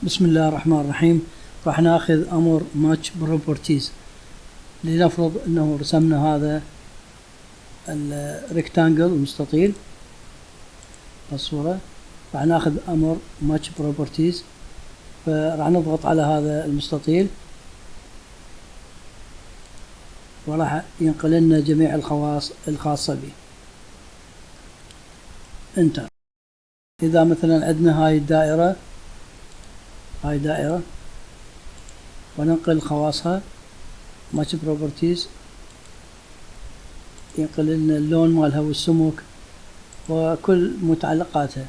بسم الله الرحمن الرحيم. راح ناخذ امر ماتش بروبرتيز. لنفرض انه رسمنا هذا الريكتانجل المستطيل الصورة، راح ناخذ امر ماتش بروبرتيز، فراح نضغط على هذا المستطيل وراح ينقل لنا جميع الخواص الخاصة به. انتر. اذا مثلا عندنا هاي الدائرة، هاي دائرة وننقل خواصها ماتش بروبرتيز، ينقل لنا اللون مالها والسمك وكل متعلقاتها.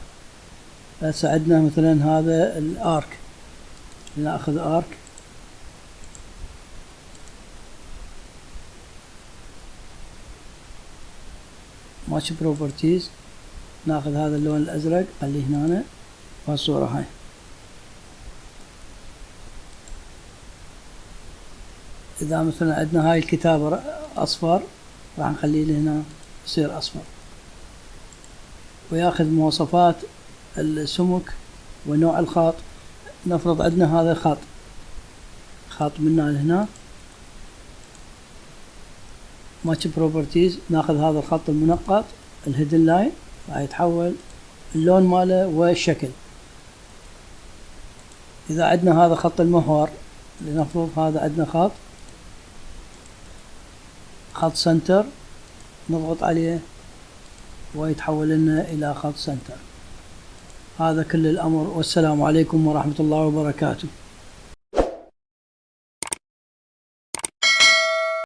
هسه عندنا مثلا هذا الارك، ناخذ ارك ماتش بروبرتيز، ناخذ هذا اللون الازرق اللي هنا والصورة هاي. اذا مثلا عندنا هاي الكتابة اصفر، راح نخليه هنا يصير اصفر، وياخذ مواصفات السمك ونوع الخط. نفرض عندنا هذا خط من هنا لهنا، ماتش بروبرتيز، ناخذ هذا الخط المنقط الهيدن لاين، راح يتحول اللون ماله والشكل. اذا عندنا هذا خط المحور، لنفرض هذا عندنا خط سنتر، نضغط عليه ويتحول لنا الى خط سنتر. هذا كل الامر، والسلام عليكم ورحمة الله وبركاته.